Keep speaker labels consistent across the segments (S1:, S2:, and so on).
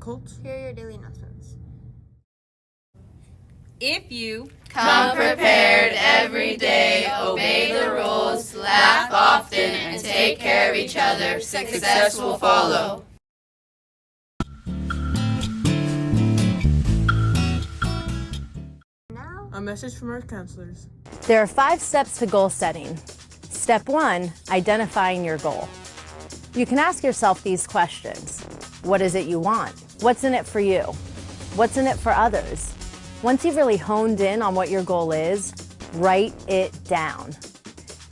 S1: Colts.
S2: Here are your daily announcements.
S3: If you
S4: come prepared every day, obey the rules, laugh often, and take care of each other, success will follow.
S2: Now,
S1: A message from our counselors.
S5: There are 5 steps to goal setting. Step 1, identifying your goal. You can ask yourself these questions. What is it you want? What's in it for you? What's in it for others? Once you've really honed in on what your goal is, write it down.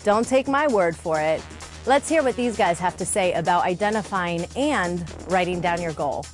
S5: Don't take my word for it. Let's hear what these guys have to say about identifying and writing down your goal.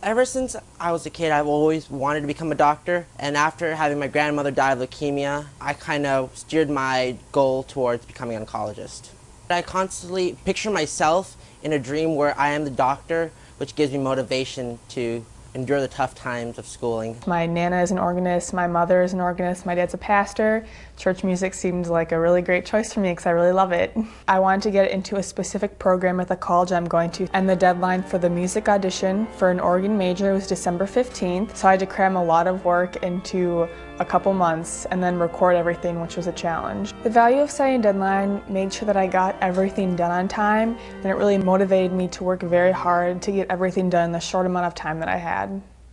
S6: Ever since I was a kid, I've always wanted to become a doctor, and after having my grandmother die of leukemia, I kind of steered my goal towards becoming an oncologist. I constantly picture myself in a dream where I am the doctor, which gives me motivation to endure the tough times of schooling.
S7: My Nana is an organist, my mother is an organist, my dad's a pastor. Church music seemed like a really great choice for me because I really love it. I wanted to get into a specific program at the college I'm going to, and the deadline for the music audition for an organ major was December 15th, so I had to cram a lot of work into a couple months and then record everything, which was a challenge. The value of setting a deadline made sure that I got everything done on time, and it really motivated me to work very hard to get everything done in the short amount of time that I had.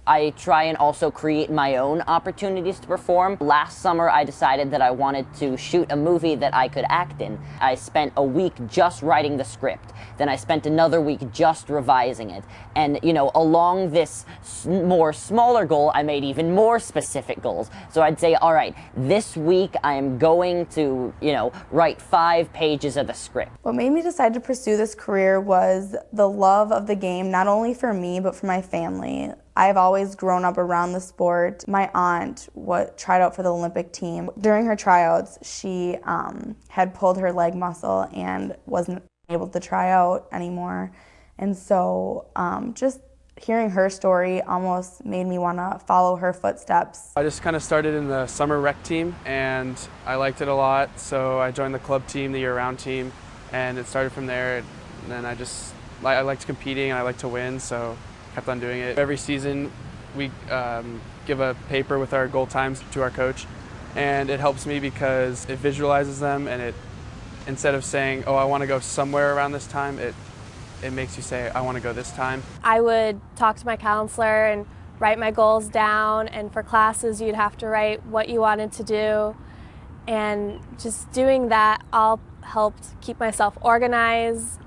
S8: I try and also create my own opportunities to perform. Last summer I decided that I wanted to shoot a movie that I could act in. I spent a week just writing the script. Then I spent another week just revising it. And you know, along this more smaller goal, I made even more specific goals. So I'd say, all right, this week I am going to, write 5 pages of the script.
S9: What made me decide to pursue this career was the love of the game, not only for me, but for my family. I've always grown up around the sport. My aunt tried out for the Olympic team. During her tryouts, she had pulled her leg muscle and wasn't able to try out anymore. And so just hearing her story almost made me want to follow her footsteps.
S10: I just kind of started in the summer rec team and I liked it a lot, so I joined the club team, the year-round team, and it started from there. And then I liked competing and I liked to win, so kept on doing it. Every season we give a paper with our goal times to our coach, and it helps me because it visualizes them, and it, instead of saying, oh, I want to go somewhere around this time, it makes you say, I want to go this time.
S11: I would talk to my counselor and write my goals down, and for classes you'd have to write what you wanted to do, and just doing that all helped keep myself organized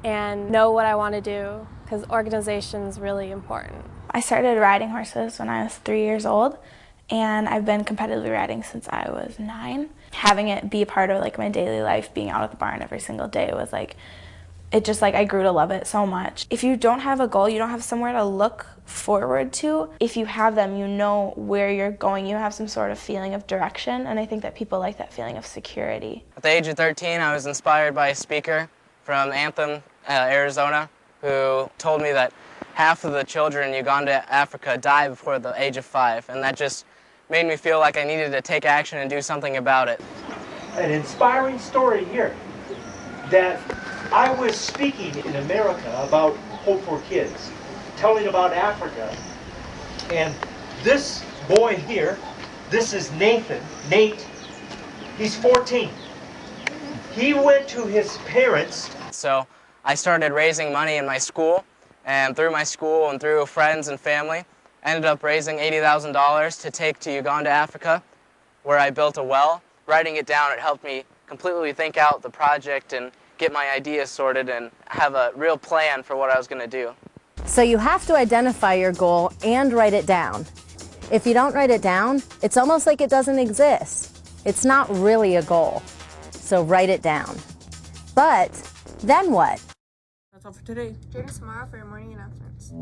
S11: and know what I want to do, because organization is really important.
S12: I started riding horses when I was 3 years old, and I've been competitively riding since I was 9. Having it be a part of my daily life, being out at the barn every single day was I grew to love it so much. If you don't have a goal, you don't have somewhere to look forward to. If you have them, you know where you're going. You have some sort of feeling of direction, and I think that people like that feeling of security.
S13: At the age of 13, I was inspired by a speaker from Anthem, Arizona, who told me that half of the children in Uganda, Africa, die before the age of 5, and that just made me feel like I needed to take action and do something about it.
S14: An inspiring story here, that I was speaking in America about Hope for Kids, telling about Africa, and this boy here, this is Nathan. Nate, he's 14. He went to his parents.
S13: So I started raising money in my school, and through my school and through friends and family, ended up raising $80,000 to take to Uganda, Africa, where I built a well. Writing it down, it helped me completely think out the project and get my ideas sorted and have a real plan for what I was going to do.
S5: So you have to identify your goal and write it down. If you don't write it down, it's almost like it doesn't exist. It's not really a goal. So write it down. But then what?
S1: That's all for today.
S2: Join us tomorrow for your morning announcements.